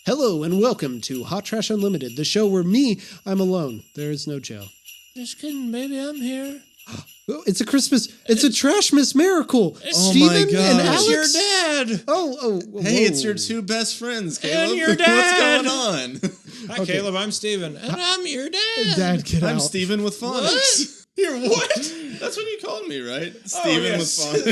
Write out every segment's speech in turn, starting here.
Hello and welcome to Hot Trash Unlimited, the show where I'm alone. There is no Joe. Just kidding, baby, I'm here. Oh, it's a Trashmas miracle. Oh Steven my God. and It's Alex. your dad. Oh, Hey, whoa. it's your two best friends, Caleb. And your dad. What's going on? Hi, Okay. Caleb, I'm Steven. And I'm your dad. Dad, get I'm out. Steven with phonics. You're what? That's what you called me, right? Steven yes. with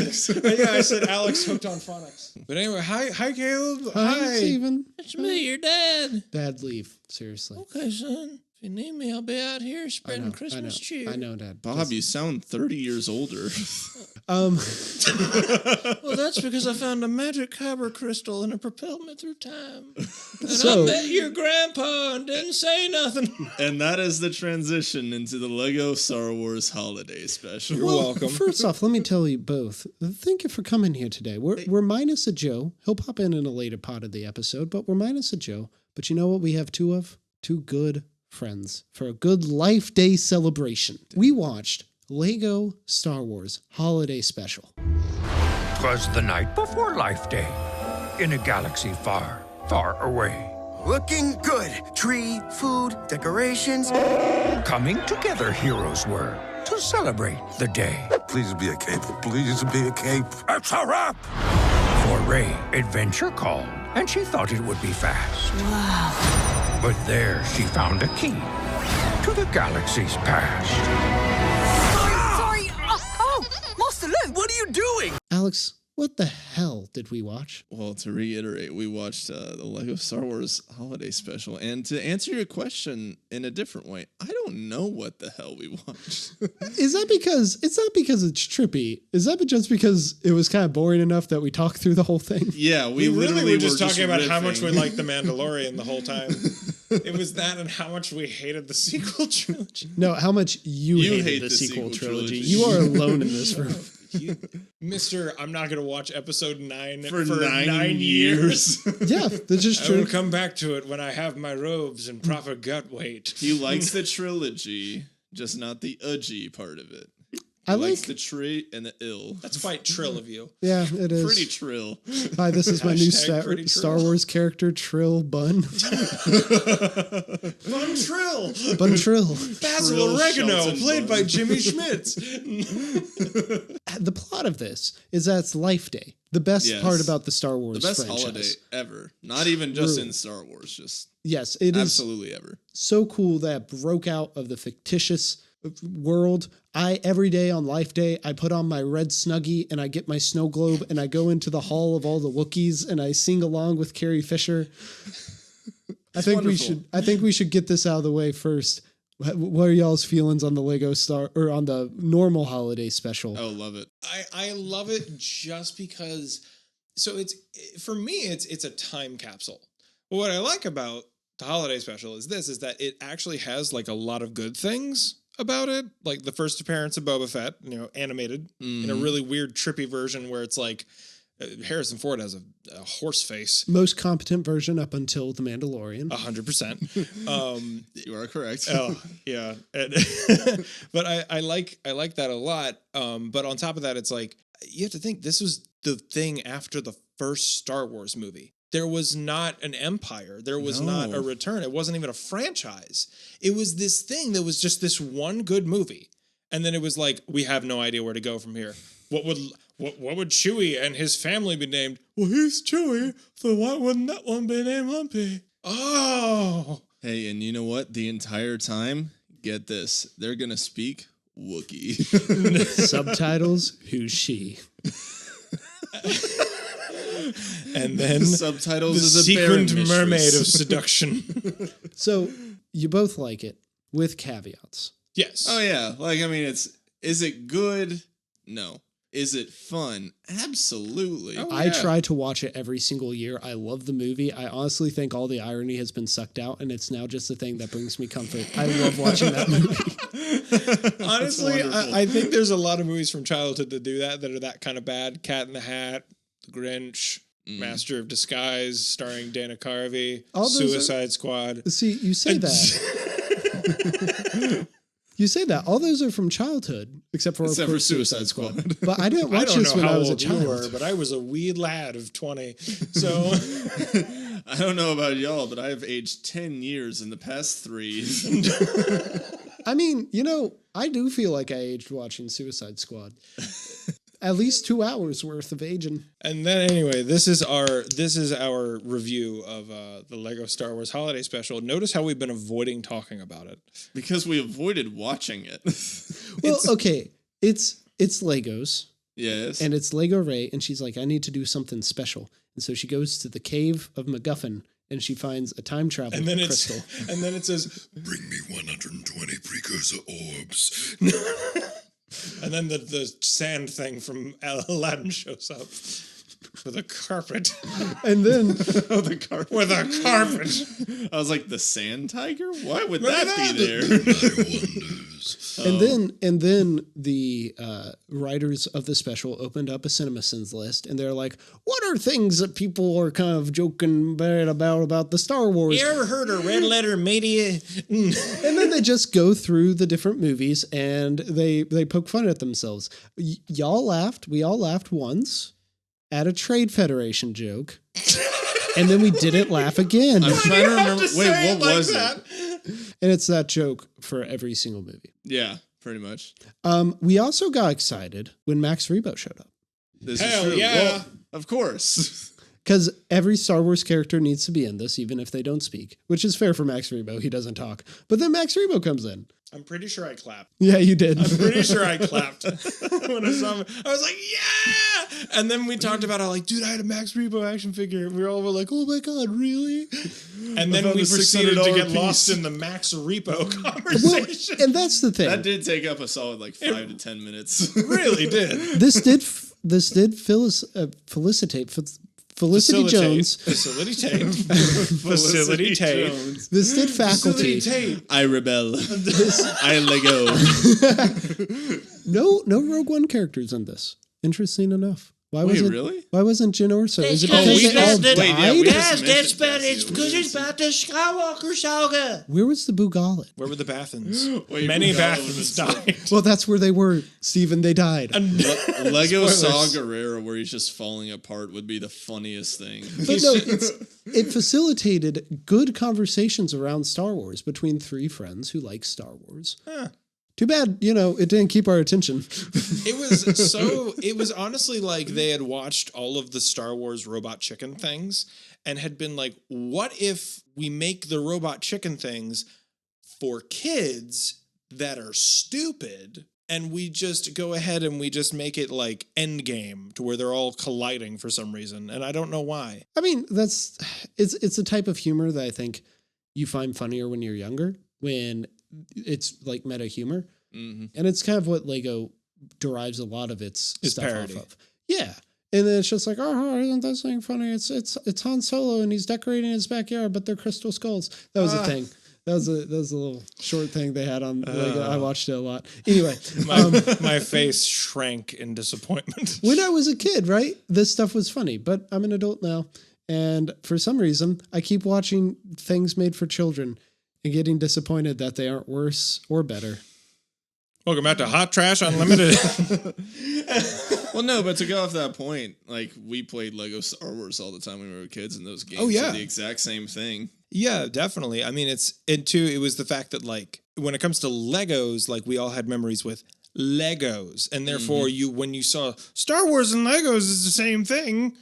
phonics. Yeah, I said Alex hooked on phonics. But anyway, hi, Caleb. Hi, Steven. It's me, your dad. Dad, leave. Seriously. Okay, son. If you need me, I'll be out here spreading Christmas cheer. I know, Dad. Bob, you sound 30 years older. Well, that's because I found a magic kyber crystal and it propelled me through time. And I met your grandpa and didn't say nothing. And that is the transition into the Lego Star Wars Holiday Special. You're welcome. First off, let me tell you both. Thank you for coming here today. We're minus a Joe. He'll pop in a later part of the episode, but we're minus a Joe. But you know what we have two of? Two good friends for a good Life Day celebration. We watched Lego Star Wars Holiday Special. 'Twas the night before Life Day, in a galaxy far, far away. Looking good. Tree, food, decorations. Coming together heroes were to celebrate the day. Please be a cape. Please be a cape. It's a wrap! For Rey, adventure called, and she thought it would be fast. Wow. But there she found a key to the galaxy's past. Sorry. Oh, Master Luke, what are you doing? Alex, what the hell did we watch? Well, to reiterate, we watched the Lego Star Wars Holiday Special. And to answer your question in a different way, I don't know what the hell we watched. Is that because it's not because it's trippy? Is that just because it was kind of boring enough that we talked through the whole thing? Yeah, We really were just talking about how riffing. much we liked The Mandalorian the whole time. It was that and how much we hated the sequel trilogy. No, how much you hate hated the the sequel sequel trilogy. trilogy. You are alone in this room. Mister, I'm not going to watch episode 9 For for 9 years. Yeah, that's just I will true. come back to it when I have my robes and proper gut weight. He likes the trilogy, just not the udgy part of it. I He likes like. the tree and the ill. That's quite trill of you. Yeah, it is. Pretty trill. Hi, this is my new Hashtag pretty Star Trill. Wars character, Trill Bun. Fun trill. Bun Trill. Basil Trill Oregano, Shelton played by Bun. Jimmy Schmitz. The plot of this is that it's Life Day. The best Yes. part about the Star Wars The best franchise. holiday ever. Not even just True. in Star Wars, just Yes, it is absolutely ever. so cool that it broke out of the fictitious world. Every day on Life Day, I put on my red Snuggie and I get my snow globe and I go into the hall of all the Wookiees and I sing along with Carrie Fisher. I think we should get this out of the way first. What are y'all's feelings on the Lego Star or on the normal holiday special? Oh, love it. I love it just because. So for me, it's a time capsule. But what I like about the holiday special is that it actually has like a lot of good things about it, like the first appearance of Boba Fett, animated in a really weird, trippy version where it's like Harrison Ford has a horse face. Most competent version up until The Mandalorian. 100%. You are correct. Oh yeah, but I like that a lot. But on top of that, it's like you have to think this was the thing after the first Star Wars movie. There was not an empire. There was not a return. It wasn't even a franchise. It was this thing that was just this one good movie, and then it was like we have no idea where to go from here. What would Chewie and his family be named? Well, he's Chewie, so why wouldn't that one be named Lumpy? Oh. Hey, and you know what? The entire time, get this, they're going to speak Wookiee. Subtitles, who's she? And then The subtitles the is a sequined Baron mermaid mistress. of seduction. So you both like it with caveats. Yes. Oh, yeah. Like, I mean, is it good? No. Is it fun? Absolutely. Oh, I yeah. try to watch it every single year. I love the movie. I honestly think all the irony has been sucked out, and it's now just the thing that brings me comfort. I love watching that movie. Honestly, wonderful. I think there's a lot of movies from childhood that do that are that kind of bad. Cat in the Hat, The Grinch, Master of Disguise, starring Dana Carvey, All those Suicide Squad. See, you say that. You say that. All those are from childhood, except for Suicide Squad. But I didn't I watch don't this know when how I was a old you child. were, but I was a wee lad of 20. So I don't know about y'all, but I have aged 10 years in the past 3. I mean, I do feel like I aged watching Suicide Squad. At least 2 hours worth of aging. And then anyway, this is our review of the Lego Star Wars Holiday Special. Notice how we've been avoiding talking about it. Because we avoided watching it. Well, okay. It's Legos. Yes. And it's Lego Ray, and she's like, I need to do something special. And so she goes to the cave of MacGuffin, and she finds a time travel crystal. And then it says, Bring me 120 precursor orbs. and then the sand thing from Aladdin shows up with a carpet. And then the carpet. With a carpet. I was like, the sand tiger? Why would Remember that that? be there? My wonders. And then the writers of the special opened up a CinemaSins list, and they're like, "What are things that people are kind of joking bad about the Star Wars?" You ever heard of Red Letter Media? And then they just go through the different movies, and they poke fun at themselves. Y'all laughed. We all laughed once at a Trade Federation joke, and then we didn't laugh again. I'm trying to remember. Wait, what was it? And it's that joke for every single movie. Yeah, pretty much. We also got excited when Max Rebo showed up. This Hell is true. yeah. Well, of course. Because every Star Wars character needs to be in this, even if they don't speak, which is fair for Max Rebo. He doesn't talk. But then Max Rebo comes in. I'm pretty sure I clapped. Yeah, you did. I'm pretty sure I clapped when I saw him. I was like, yeah! And then we talked about how, like, dude, I had a Max Rebo action figure. We all were like, oh my God, really? And then we proceeded to get lost in the Max Rebo conversation. And that's the thing. That did take up a solid 5 to 10 minutes. Really did. This did felicitate Felicity Jones. Facility tape. This did faculty. I rebel. I Lego. No Rogue One characters in this. Interesting enough. Why Wait, wasn't really? Why wasn't Jyn Erso? Is it Oh, because we they all just- died? wait, yeah, we just- That's bad. It's because it's about the Skywalker saga. Where was the Bugalit? Where were the Bathans? Wait, Many Bugala Bathans was- died. Well, that's where they were, Stephen. They died. Lego Saw Spoilers. Gerrera, where he's just falling apart, would be the funniest thing. But no, it facilitated good conversations around Star Wars between 3 friends who like Star Wars. Too bad, it didn't keep our attention. It was honestly like they had watched all of the Star Wars robot chicken things and had been like, what if we make the robot chicken things for kids that are stupid, and we just go ahead and we just make it like Endgame to where they're all colliding for some reason, and I don't know why. I mean, it's a type of humor that I think you find funnier when you're younger, when it's like meta humor. Mm-hmm. And it's kind of what Lego derives a lot of its stuff parody. off of. Yeah. And then it's just like, oh, isn't that something funny? It's Han Solo and he's decorating his backyard, but they're crystal skulls. That was a thing. That was a little short thing they had on Lego. I watched it a lot. Anyway, My face shrank in disappointment. when I was a kid, right, this stuff was funny, but I'm an adult now. And for some reason, I keep watching things made for children and getting disappointed that they aren't worse or better. Welcome back to Hot Trash Unlimited. Well, no, but to go off that point, like, we played Lego Star Wars all the time when we were kids, and those games yeah. are the exact same thing. Yeah, definitely. I mean, it was the fact that, like, when it comes to Legos, like, we all had memories with Legos, and therefore when you saw Star Wars and Legos is the same thing,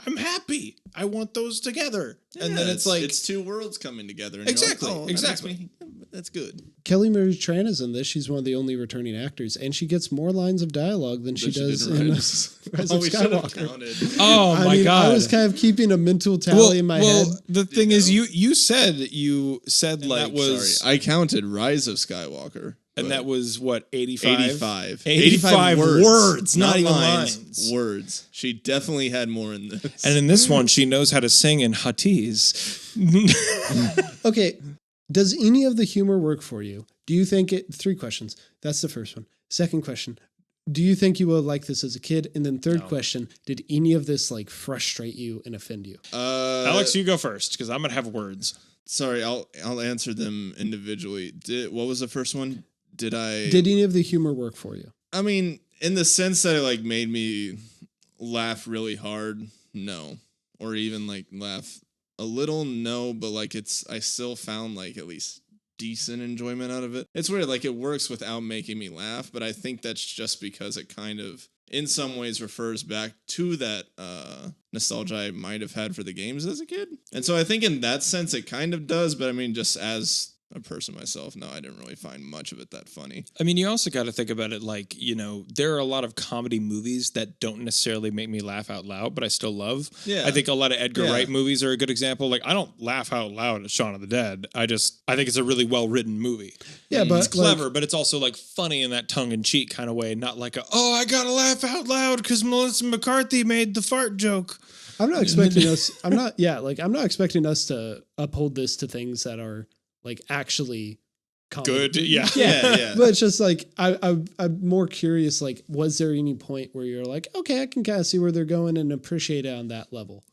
I'm happy. I want those together. And then it's like, it's 2 worlds coming together. And Exactly, you're like, that exactly. makes me- that's good. Kelly Marie Tran is in this. She's one of the only returning actors, and she gets more lines of dialogue than she does in Rise of we should have Skywalker. counted. oh I my mean, God. I was kind of keeping a mental tally in my head. The thing is, you said And like that was, I counted Rise of Skywalker. and but that was what, 85? 85 words, not even lines. lines. Words. She definitely had more in this. And in this one, she knows how to sing in Huttese. Okay, does any of the humor work for you? Do you think it... 3 questions. That's the first one. Second question, do you think you will like this as a kid? And then third question, did any of this like frustrate you and offend you? Alex, you go first, because I'm going to have words. Sorry, I'll answer them individually. What was the first one? Did Did any of the humor work for you? I mean, in the sense that it like made me laugh really hard, no. Or even like laugh a little, no, but like I still found like at least decent enjoyment out of it. It's weird, like it works without making me laugh, but I think that's just because it kind of in some ways refers back to that nostalgia I might have had for the games as a kid. And so I think in that sense it kind of does, but I mean, just as a person myself, no, I didn't really find much of it that funny. I mean, you also got to think about it like, there are a lot of comedy movies that don't necessarily make me laugh out loud, but I still love. Yeah. I think a lot of Edgar Wright movies are a good example. Like, I don't laugh out loud at Shaun of the Dead. I think it's a really well-written movie. Yeah, but it's clever, but it's also like funny in that tongue-in-cheek kind of way, not like I gotta laugh out loud because Melissa McCarthy made the fart joke. I'm not expecting us. I'm not expecting us to uphold this to things that are like actually good. Yeah. But it's just like I'm more curious. Like, was there any point where you're like, okay, I can kind of see where they're going and appreciate it on that level?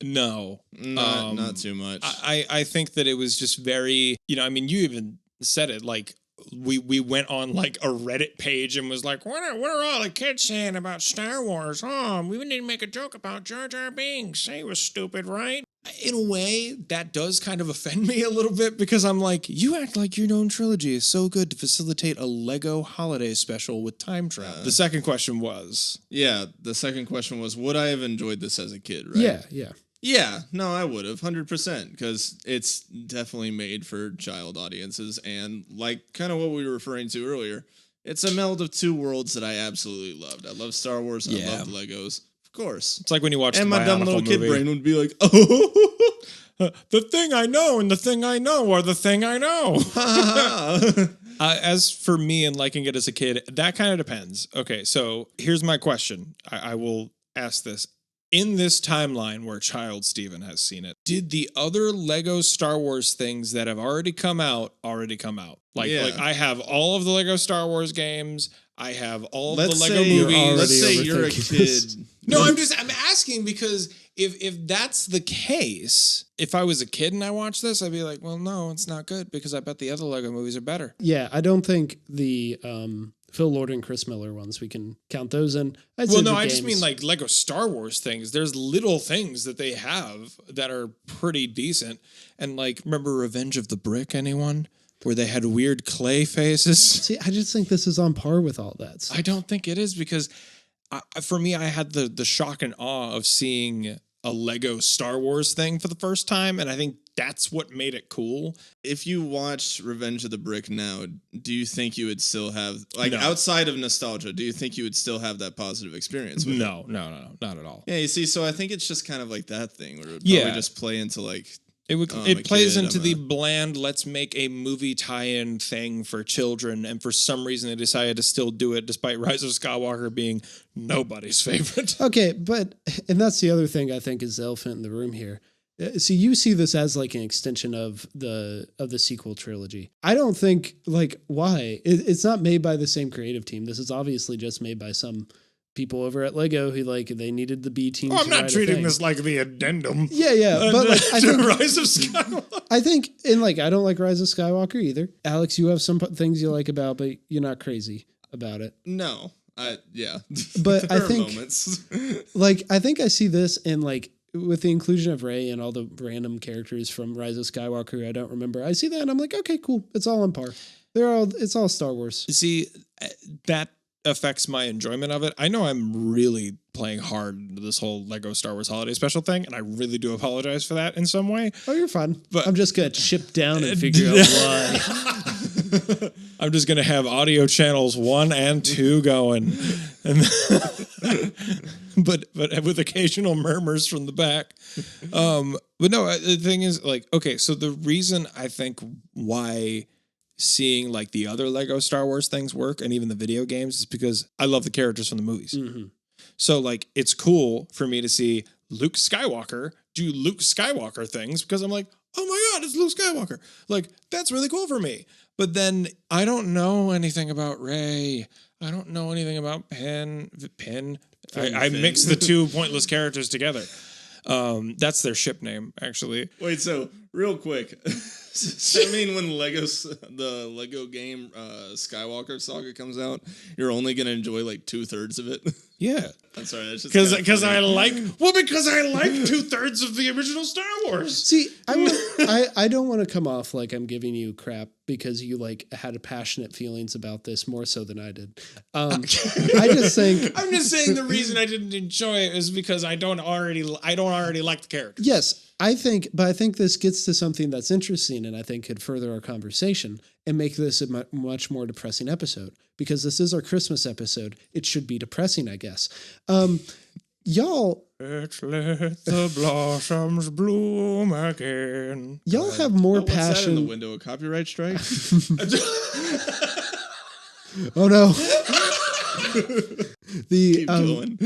No, not too much. I think that it was just very. You even said it like. We went on like a Reddit page and was like, what are all the kids saying about Star Wars? Oh, we need to make a joke about Jar Jar Binks. He was stupid, right? In a way, that does kind of offend me a little bit because I'm like, you act like your own trilogy is so good to facilitate a Lego holiday special with time travel. The second question was... Yeah, the second question was, would I have enjoyed this as a kid, right? Yeah. Yeah, no, I would have, 100%, because it's definitely made for child audiences, and like kind of what we were referring to earlier, it's a meld of two worlds that I absolutely loved. I love Star Wars, and I loved Legos, of course. It's like when you watch and the my dumb little movie. kid brain would be like, oh, the thing I know and the thing I know are the thing I know. As for me and liking it as a kid, that kind of depends. Okay, so here's my question. I will ask this. In this timeline where Child Steven has seen it, did the other Lego Star Wars things that have already come out? Like I have all of the Lego Star Wars games. I have all of the Lego movies. Let's say you're a kid. No, I'm asking because if that's the case, if I was a kid and I watched this, I'd be like, well, no, it's not good because I bet the other Lego movies are better. Yeah, I don't think the Phil Lord and Chris Miller ones, we can count those in. I just mean like Lego Star Wars things. There's little things that they have that are pretty decent. And like, remember Revenge of the Brick, anyone? Where they had weird clay faces. See, I just think this is on par with all that stuff. I don't think it is because for me, I had the shock and awe of seeing a Lego Star Wars thing for the first time. And I think that's what made it cool. If you watched Revenge of the Brick now, do you think you would still have, like, outside of nostalgia, do you think you would still have that positive experience with it? No, not at all. Yeah, you see, so I think it's just kind of like that thing where it would probably just play into like... It plays into the bland, let's make a movie tie-in thing for children, and for some reason they decided to still do it despite Rise of Skywalker being nobody's favorite. Okay, and that's the other thing I think is the elephant in the room here. So you see this as like an extension of the sequel trilogy. I don't think, like, why? It's not made by the same creative team. This is obviously just made by some people over at Lego who they needed the B team. I'm not treating this like the addendum. Yeah, but like I think Rise of Skywalker. I think I don't like Rise of Skywalker either. Alex, you have some things you like about, but you're not crazy about it. No, but I think moments. I think I see this in like with the inclusion of Rey and all the random characters from Rise of Skywalker I don't remember. I see that and I'm like, okay, cool. It's all on par. It's all Star Wars. See, that affects my enjoyment of it. I know I'm really playing hard into this whole Lego Star Wars holiday special thing, and I really do apologize for that in some way. Oh, you're fine. But I'm just gonna chip down and figure out why. I'm just gonna have audio channels 1 and 2 going, and but with occasional murmurs from the back. But no, the thing is, like, okay, so the reason I think why seeing like the other Lego Star Wars things work and even the video games is because I love the characters from the movies. Mm-hmm. So like, it's cool for me to see Luke Skywalker do Luke Skywalker things because I'm like, oh my God, it's Luke Skywalker. Like, that's really cool for me. But then I don't know anything about Rey. I don't know anything about Finn. I mix the two pointless characters together. That's their ship name, actually. Wait, so real quick. I mean, when the Lego game Skywalker Saga comes out, you're only going to enjoy like 2/3 of it. Yeah. I'm sorry. That's just Because I like 2/3 of the original Star Wars. See, I don't want to come off like I'm giving you crap because you like had passionate feelings about this more so than I did. I just think I'm just saying the reason I didn't enjoy it is because I don't already like the characters. yes, I think this gets to something that's interesting and I think could further our conversation and make this a much more depressing episode because this is our Christmas episode. It should be depressing, I guess. Y'all, Let's let the blossoms bloom again. y'all have more What's that in passion. the window? A copyright strike? Oh no. Keep going.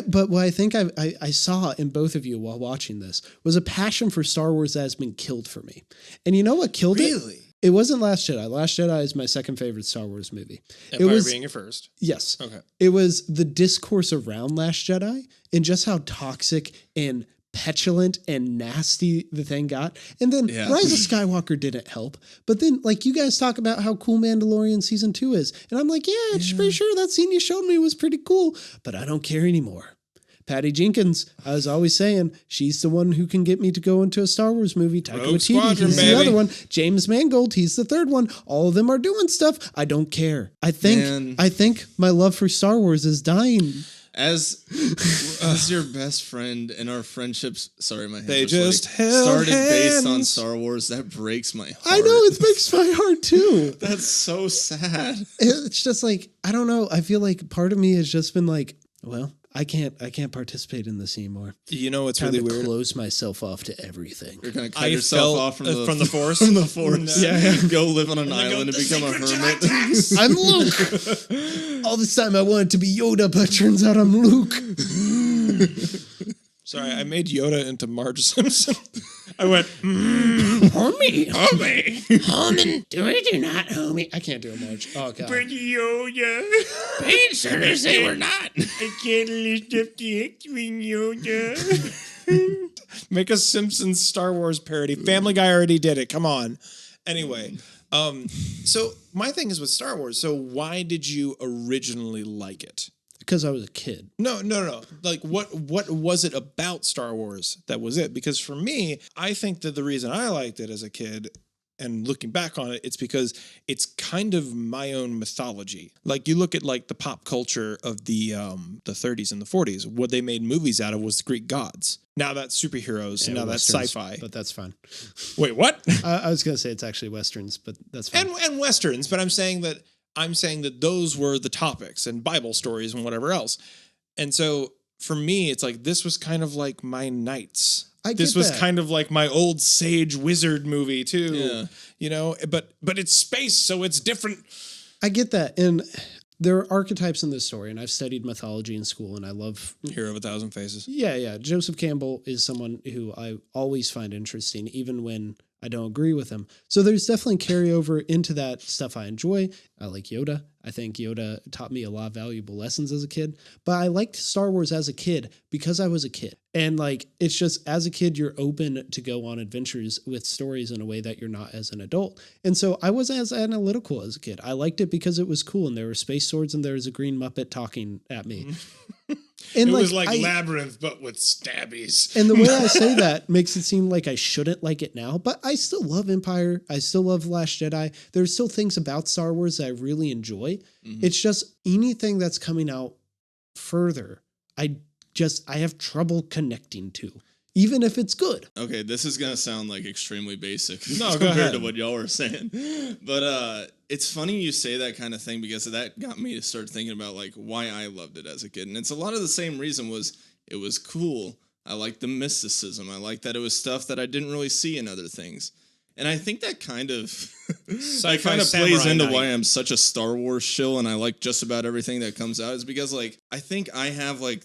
But what I think I saw in both of you while watching this was a passion for Star Wars that has been killed for me. And you know what killed it? Really? It wasn't Last Jedi. Last Jedi is my second favorite Star Wars movie. Empire it was being your first. yes. Okay. It was the discourse around Last Jedi and just how toxic and petulant and nasty the thing got. And then Yeah. Rise of Skywalker didn't help. But then like you guys talk about how cool Mandalorian season 2 is. And I'm like, yeah, I'm pretty sure that scene you showed me was pretty cool, but I don't care anymore. Patty Jenkins, I was always saying, she's the one who can get me to go into a Star Wars movie. Taika Rogue Waititi, Squadron, he's baby. the other one. James Mangold, he's the third one. All of them are doing stuff. I don't care. I think my love for Star Wars is dying. As your best friend and our friendships, sorry, my hands They are just sweaty, held started based on hands. Star Wars. That breaks my heart. I know, it breaks my heart too. That's so sad. It's just like, I don't know. I feel like part of me has just been like, well, I can't participate in this anymore. You know what's Time really to weird? close myself off to everything. You're gonna cut I yourself felt, off from from the Force. From the Force. No. Yeah. Go live on an I go, island and "The become a secret hermit. Jedi text." I'm Luke. All this time I wanted to be Yoda, but turns out I'm Luke. Sorry, I made Yoda into Marge Simpson. I went, Homie. homie. Do I do not, homie? I can't do a March. Oh, God. Yoda. Painkillers, they were not. I can't lift up the X-Wing, Yoda. Make a Simpsons Star Wars parody. Family Guy already did it. Come on. Anyway, so my thing is with Star Wars. So why did you originally like it? Because I was a kid. No. Like, what was it about Star Wars that was it? Because for me, I think that the reason I liked it as a kid, and looking back on it, it's because it's kind of my own mythology. Like, you look at like the pop culture of the 30s and the 40s. What they made movies out of was the Greek gods. Now that's superheroes, and now that's Westerns, sci-fi. But that's fine. Wait, what? I was going to say it's actually Westerns, but that's fine. and westerns, but I'm saying that those were the topics and Bible stories and whatever else. And so for me, it's like, this was kind of like my knights. This was kind of like my old sage wizard movie too. Yeah. You know, but it's space, so it's different. I get that. And there are archetypes in this story, and I've studied mythology in school, and I love... Hero of a Thousand Faces. Yeah. Joseph Campbell is someone who I always find interesting, even when I don't agree with him. So there's definitely carryover into that stuff I enjoy. I like Yoda. I think Yoda taught me a lot of valuable lessons as a kid. But I liked Star Wars as a kid because I was a kid. And like, it's just as a kid, you're open to go on adventures with stories in a way that you're not as an adult. And so I was as analytical as a kid. I liked it because it was cool. And there were space swords and there was a green Muppet talking at me. And It was like Labyrinth, but with stabbies. And the way I say that makes it seem like I shouldn't like it now, but I still love Empire. I still love Last Jedi. There's still things about Star Wars that I really enjoy. Mm-hmm. It's just anything that's coming out further, I have trouble connecting to, even if it's good. Okay, this is gonna sound like extremely basic No, go compared ahead. to what y'all were saying. But it's funny you say that kind of thing because that got me to start thinking about like why I loved it as a kid. And it's a lot of the same reason was it was cool. I liked the mysticism. I liked that it was stuff that I didn't really see in other things. And I think that kind of plays into why I'm such a Star Wars shill and I like just about everything that comes out is because like I think I have like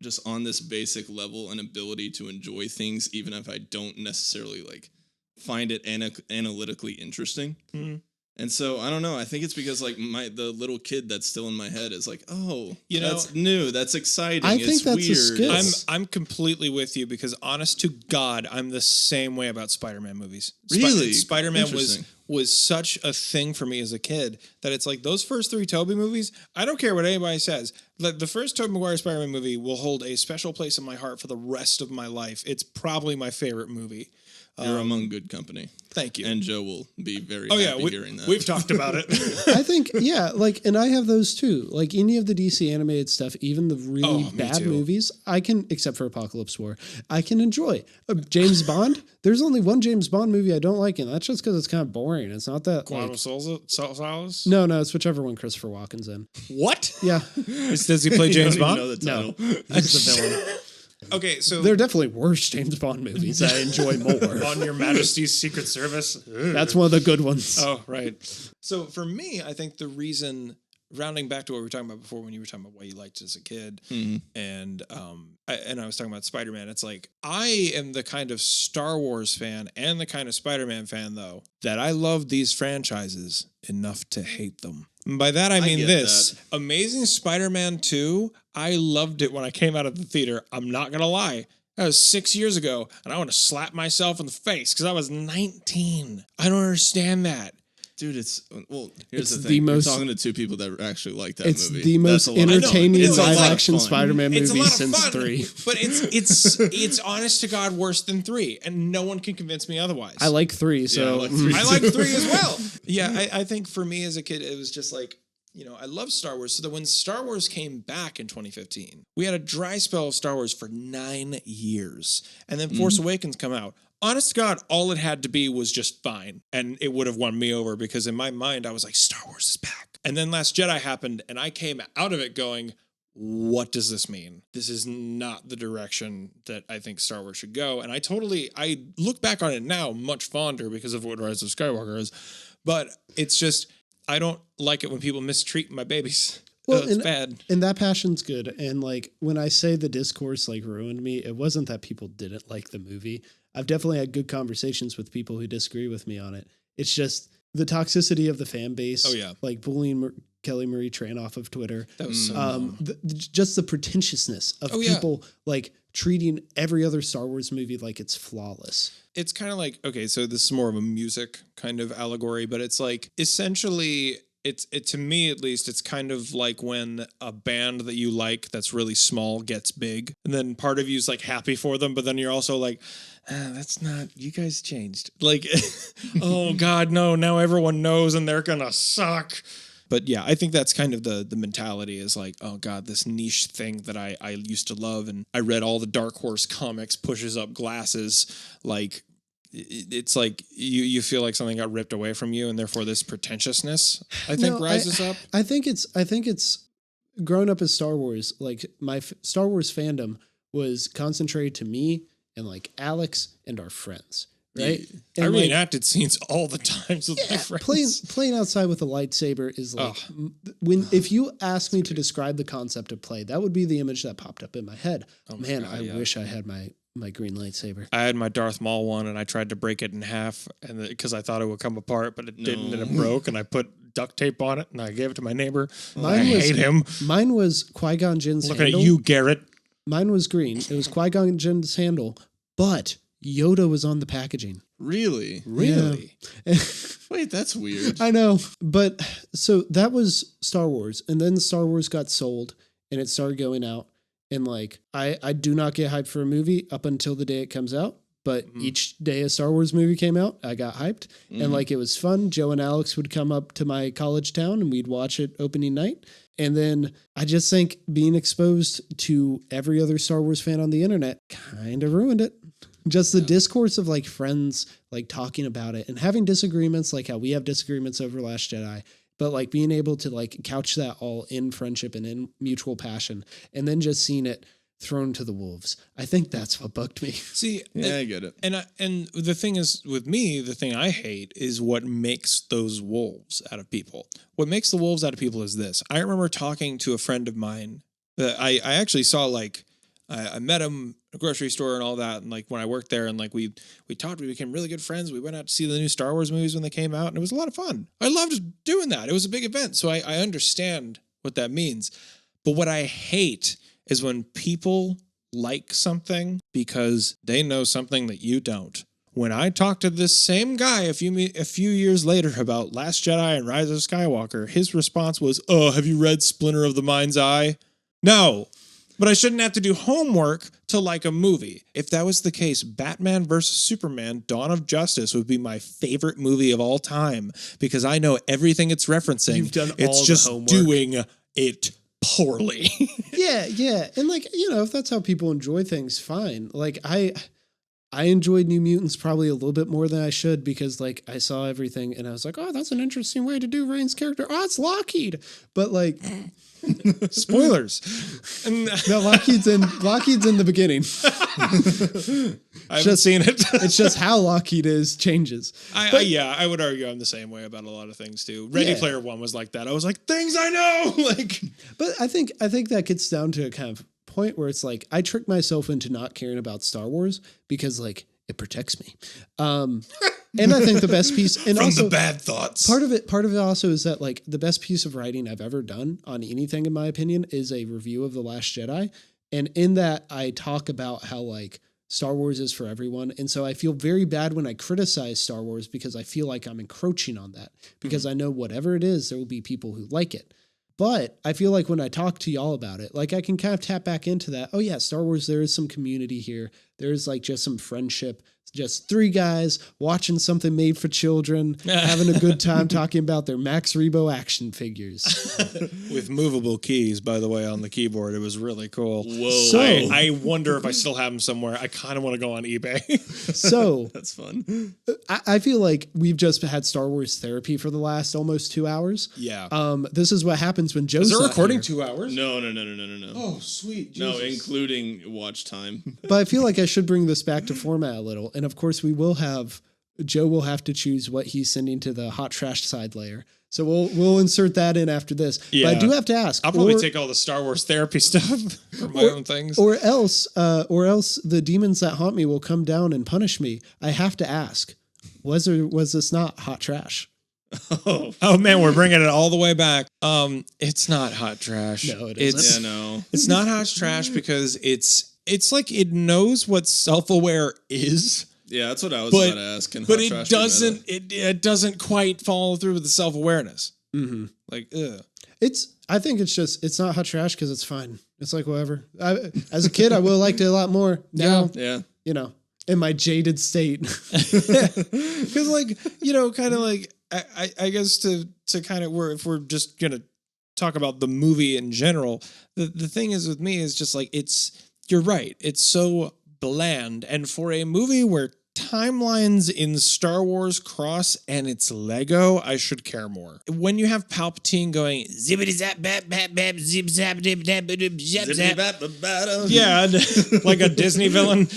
just on this basic level an ability to enjoy things even if I don't necessarily like find it analytically interesting. Mm-hmm. And so I don't know. I think it's because like the little kid that's still in my head is like, oh, that's new, that's exciting. I think that's weird. a skill. I'm completely with you because honest to God, I'm the same way about Spider-Man movies. Really? Spider-Man was such a thing for me as a kid that it's like those first 3 Tobey movies, I don't care what anybody says. Like the first Tobey Maguire Spider-Man movie will hold a special place in my heart for the rest of my life. It's probably my favorite movie. You're among good company. Thank you. And Joe will be very happy hearing that. We've talked about it. I think, and I have those too. Like any of the DC animated stuff, even the really bad movies, I can, except for Apocalypse War, I can enjoy. James Bond, there's only one James Bond movie I don't like, and that's just because it's kind of boring. It's not that Quantum Solace? No, it's whichever one Christopher Walken's in. What? Yeah. Does he play James Bond? Know the title. He's the villain. Okay, so there are definitely worse James Bond movies I enjoy more. On Your Majesty's Secret Service. That's one of the good ones. Oh, right. So for me, I think the reason, rounding back to what we were talking about before when you were talking about what you liked as a kid, and I was talking about Spider-Man, it's like I am the kind of Star Wars fan and the kind of Spider-Man fan, though, that I love these franchises enough to hate them. And by that, I mean this. Amazing Spider-Man 2, I loved it when I came out of the theater. I'm not going to lie. That was 6 years ago, and I want to slap myself in the face because I was 19. I don't understand that. Dude, here's it's the thing. You're talking to 2 people that actually like that it's movie. It's the most entertaining live-action Spider-Man It's movie since 3. But it's honest to God worse than 3, and no one can convince me otherwise. I like 3, so... Yeah, I like 3 as well. Yeah, I think for me as a kid, it was just like, I love Star Wars. So that when Star Wars came back in 2015, we had a dry spell of Star Wars for 9 years. And then Force Awakens come out. Honest to God, all it had to be was just fine. And it would have won me over because in my mind, I was like, Star Wars is back. And then Last Jedi happened and I came out of it going, what does this mean? This is not the direction that I think Star Wars should go. And I look back on it now much fonder because of what Rise of Skywalker is. But it's just, I don't like it when people mistreat my babies. Well, it's bad. And that passion's good. And like when I say the discourse like ruined me, it wasn't that people didn't like the movie. I've definitely had good conversations with people who disagree with me on it. It's just the toxicity of the fan base. Oh, yeah. Like bullying Kelly Marie Tran off of Twitter. That was so just the pretentiousness of people like treating every other Star Wars movie like it's flawless. It's kind of like, okay, so this is more of a music kind of allegory, but it's like essentially it to me at least, it's kind of like when a band that you like that's really small gets big, and then part of you's like happy for them, but then you're also like, that's not, you guys changed. Like, oh God, no, now everyone knows and they're gonna suck. But yeah, I think that's kind of the mentality is like, oh God, this niche thing that I used to love, and I read all the Dark Horse comics, pushes up glasses, like it's like you feel like something got ripped away from you, and therefore this pretentiousness I think rises up. I think it's grown up as Star Wars. Like my Star Wars fandom was concentrated to me and like Alex and our friends. Right, I reenacted scenes all the times with my friends. Playing outside with a lightsaber is like if you ask me to describe the concept of play, that would be the image that popped up in my head. Oh my God, I wish I had my green lightsaber. I had my Darth Maul one, and I tried to break it in half, and because I thought it would come apart, but it didn't, and it broke, and I put duct tape on it, and I gave it to my neighbor. I hate him. Mine was Qui-Gon Jinn's handle. Looking at you, Garrett. Mine was green. It was Qui-Gon Jinn's handle, but Yoda was on the packaging. Really? Yeah. Wait, that's weird. I know. But so that was Star Wars. And then Star Wars got sold and it started going out. And like, I do not get hyped for a movie up until the day it comes out. But each day a Star Wars movie came out, I got hyped. And like, it was fun. Joe and Alex would come up to my college town and we'd watch it opening night. And then I just think being exposed to every other Star Wars fan on the internet kind of ruined it. Just the discourse of like friends like talking about it and having disagreements, like how we have disagreements over Last Jedi, but like being able to like couch that all in friendship and in mutual passion, and then just seeing it thrown to the wolves. I think that's what bugged me. See, I get it. And the thing is with me, the thing I hate is what makes those wolves out of people. What makes the wolves out of people is this. I remember talking to a friend of mine that I actually saw, like, I met him at a grocery store and all that, and like when I worked there, and like we talked, we became really good friends. We went out to see the new Star Wars movies when they came out, and it was a lot of fun. I loved doing that. It was a big event, so I understand what that means. But what I hate is when people like something because they know something that you don't, when I talked to this same guy a few years later about Last Jedi and Rise of Skywalker, his response was, have you read Splinter of the Mind's Eye? No. But I shouldn't have to do homework to like a movie. If that was the case, Batman vs. Superman, Dawn of Justice would be my favorite movie of all time because I know everything it's referencing. You've done it's all just the homework. doing it poorly. Yeah. And like, if that's how people enjoy things, fine. Like I enjoyed New Mutants probably a little bit more than I should because like I saw everything and I was like, oh, that's an interesting way to do Rain's character. Oh, it's Lockheed. But like Spoilers. no, Lockheed's in the beginning. I haven't seen it. It's just how Lockheed changes. I would argue I'm the same way about a lot of things too. Ready Player One was like that. I was like, things I know. But I think that gets down to a kind of point where it's like I trick myself into not caring about Star Wars because like it protects me. And I think the best piece and From also the bad thoughts. Part of it also is that like the best piece of writing I've ever done on anything, in my opinion, is a review of The Last Jedi. And in that I talk about how like Star Wars is for everyone. And so I feel very bad when I criticize Star Wars because I feel like I'm encroaching on that because I know whatever it is, there will be people who like it. But I feel like when I talk to y'all about it, like I can kind of tap back into that. Oh yeah, Star Wars, there is some community here. There's like just some friendship, just three guys watching something made for children, having a good time talking about their Max Rebo action figures. With movable keys, by the way, on the keyboard. It was really cool. Whoa. So- I wonder if I still have them somewhere. I kind of want to go on eBay. So That's fun. I feel like we've just had Star Wars therapy for the last almost 2 hours. Yeah. This is what happens when Joe's Is it not recording here. 2 hours? No. Oh, sweet. No, Jesus. including watch time. But I feel like I should bring this back to format a little. And of course, Joe will have to choose what he's sending to the hot trash side layer. So we'll insert that in after this. Yeah. But I do have to ask. I'll probably take all the Star Wars therapy stuff for my own things. Or else the demons that haunt me will come down and punish me. I have to ask, was this not hot trash? Oh man, we're bringing it all the way back. It's not hot trash. No, it isn't. It's not hot trash because it's like it knows what self-aware is. Yeah, that's what I was about to ask. But it doesn't quite follow through with the self-awareness. Mm-hmm. Like, ugh. I think it's not hot trash because it's fine. It's like whatever. As a kid, I would have liked it a lot more. Now, Yeah. In my jaded state. Because like, kind of like, I guess to kind of if we're just going to talk about the movie in general, the thing is with me is just like, you're right. It's so bland. And for a movie where timelines in Star Wars cross and it's Lego, I should care more. When you have Palpatine going zippity zap bap bap bap zip zap dip dap dip zap zap, yeah, like a Disney villain,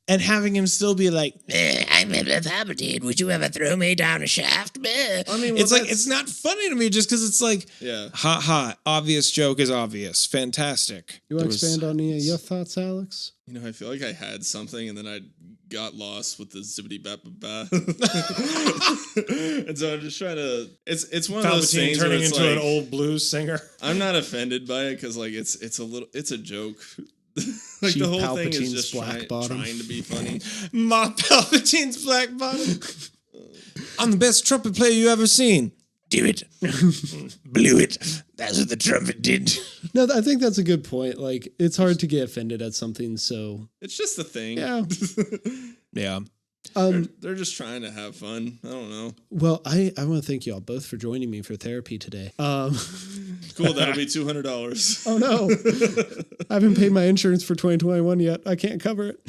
and having him still be like, I'm Palpatine, would you ever throw me down a shaft? I mean, it's like it's not funny to me just because it's like, ha, obvious joke is obvious, fantastic. You want to expand on your thoughts, Alex? I feel like I had something and then I got lost with the zippity bap ba. And so I'm just trying to. It's one of those things turning where it's into like, an old blues singer. I'm not offended by it because like it's a joke. Like Chief the whole thing is Palpatine's just black bottom. trying to be funny. Ma Palpatine's black bottom. I'm the best trumpet player you ever seen. Do it. Blew it. That's what the trumpet did. No, I think that's a good point. Like, it's hard to get offended at something, so... It's just a thing. Yeah. Yeah. They're just trying to have fun. I don't know. Well, I want to thank you all both for joining me for therapy today. Cool, that'll be $200. Oh, no. I haven't paid my insurance for 2021 yet. I can't cover it.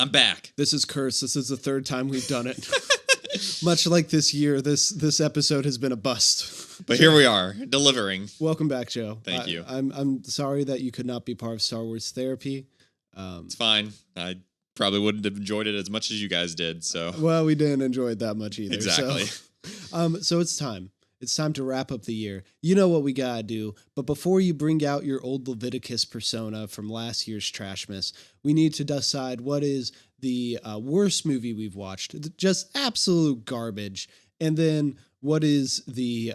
I'm back. This is cursed. This is the third time we've done it. Much like this year, this episode has been a bust. But here we are, delivering. Welcome back, Joe. Thank you. I'm sorry that you could not be part of Star Wars therapy. It's fine. I probably wouldn't have enjoyed it as much as you guys did. So Well, we didn't enjoy it that much either. Exactly. So it's time. It's time to wrap up the year. You know what we gotta do. But before you bring out your old Leviticus persona from last year's Trashmas, we need to decide what is the worst movie we've watched, just absolute garbage, and then what is the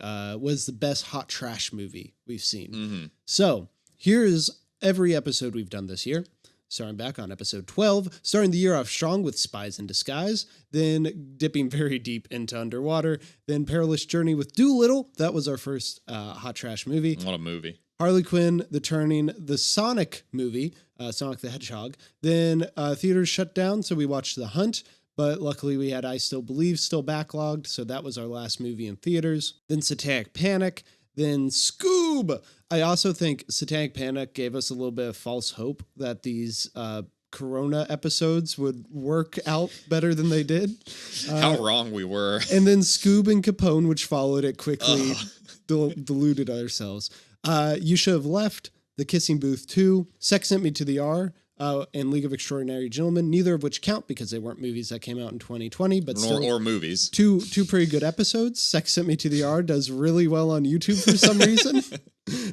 best hot trash movie we've seen. Mm-hmm. So here's every episode we've done this year. Starting back on episode 12, starting the year off strong with Spies in Disguise, then dipping very deep into Underwater, then Perilous Journey with Doolittle. That was our first Hot Trash movie. What a movie. Harley Quinn, The Turning, the Sonic movie, Sonic the Hedgehog. Then theaters shut down, so we watched The Hunt, but luckily we had I Still Believe still backlogged, so that was our last movie in theaters. Then Satanic Panic, then Scoob. I also think Satanic Panic gave us a little bit of false hope that these Corona episodes would work out better than they did. How wrong we were. And then Scoob and Capone, which followed it quickly, deluded ourselves. You Should Have Left, The Kissing Booth 2, Sex Sent Me to the R, and League of Extraordinary Gentlemen, neither of which count because they weren't movies that came out in 2020, but still, or movies. Two pretty good episodes. Sex Sent Me to the R does really well on YouTube for some reason.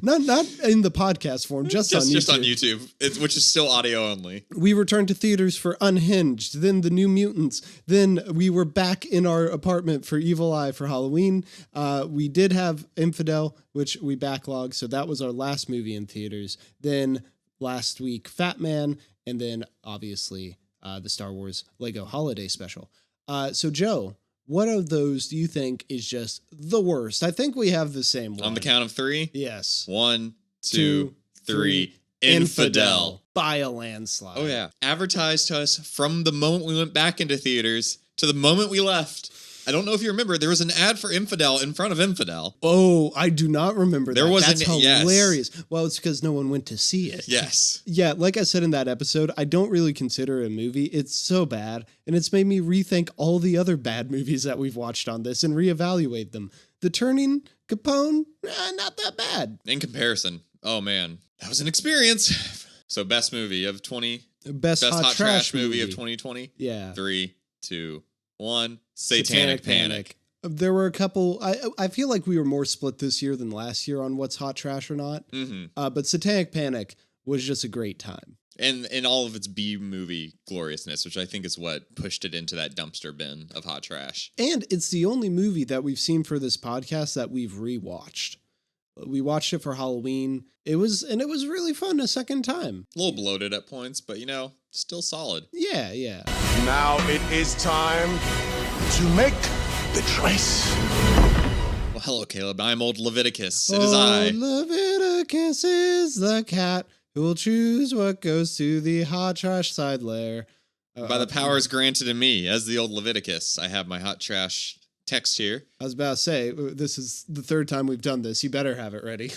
Not in the podcast form, just on YouTube. Just on YouTube, which is still audio only. We returned to theaters for Unhinged, then The New Mutants, then we were back in our apartment for Evil Eye for Halloween. We did have Infidel, which we backlogged, so that was our last movie in theaters. Then last week, Fat Man, and then obviously the Star Wars Lego Holiday Special. So Joe, what of those do you think is just the worst? I think we have the same one. On the count of 3? Yes. 1, 2, 3. Infidel. By a landslide. Oh, yeah. Advertised to us from the moment we went back into theaters to the moment we left. I don't know if you remember, there was an ad for Infidel in front of Infidel. Oh, I do not remember there that. Was That's hilarious. Yes. Well, it's because no one went to see it. Yes. Yeah, like I said in that episode, I don't really consider it a movie. It's so bad, and it's made me rethink all the other bad movies that we've watched on this and reevaluate them. The Turning, Capone, not that bad. In comparison, oh man, that was an experience. So best movie of 20... Best hot trash movie of 2020? Yeah. 3, 2, 1. Satanic Panic. There were a couple. I feel like we were more split this year than last year on what's hot trash or not. Mm-hmm. But Satanic Panic was just a great time. And in all of its B-movie gloriousness, which I think is what pushed it into that dumpster bin of hot trash. And it's the only movie that we've seen for this podcast that we've rewatched. We watched it for Halloween. It was really fun a second time. A little bloated at points, but still solid. Yeah, yeah. Now it is time to make the choice. Well, hello, Caleb. I'm old Leviticus. It is I. Leviticus is the cat who will choose what goes to the hot trash side lair. By the powers granted to me as the old Leviticus, I have my hot trash text here. I was about to say, this is the third time we've done this. You better have it ready.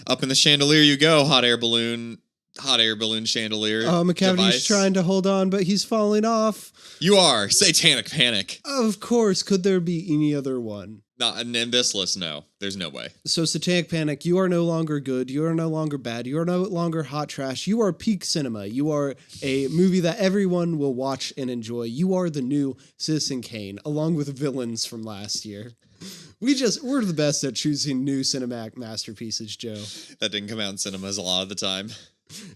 Up in the chandelier you go, hot air balloon chandelier. McCavity's trying to hold on, but he's falling off. You are Satanic Panic. Of course. Could there be any other one? Not in this list, no. There's no way. So Satanic Panic, you are no longer good. You are no longer bad. You are no longer hot trash. You are peak cinema. You are a movie that everyone will watch and enjoy. You are the new Citizen Kane, along with villains from last year. We're the best at choosing new cinematic masterpieces, Joe. That didn't come out in cinemas a lot of the time.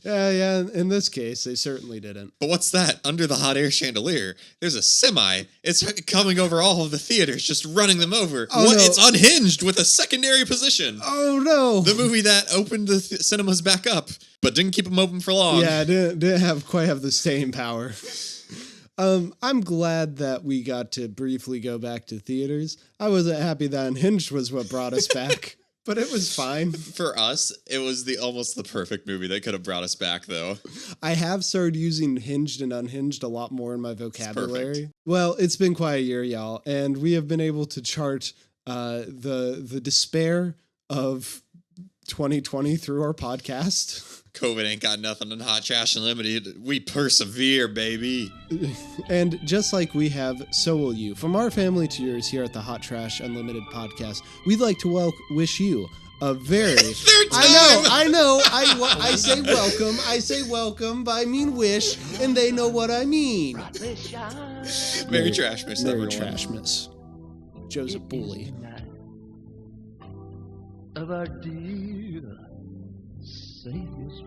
Yeah, in this case, they certainly didn't. But what's that? Under the hot air chandelier, there's a semi. It's coming over all of the theaters, just running them over. Oh, no. It's unhinged with a secondary position. Oh, no. The movie that opened the cinemas back up, but didn't keep them open for long. Yeah, didn't quite have the staying power. I'm glad that we got to briefly go back to theaters. I wasn't happy that Unhinged was what brought us back. But it was fine. For us, it was almost the perfect movie that could have brought us back, though. I have started using hinged and unhinged a lot more in my vocabulary. Well, it's been quite a year, y'all, and we have been able to chart the despair of 2020 through our podcast. COVID ain't got nothing on Hot Trash Unlimited. We persevere, baby. And just like we have, so will you. From our family to yours here at the Hot Trash Unlimited podcast, we'd like to wish you a very... Third time! I know. I say welcome. I say welcome, but I mean wish, and they know what I mean. Merry Trashmas, Merry everyone. Trashmas. Joe's a bully. Of our dear Savior's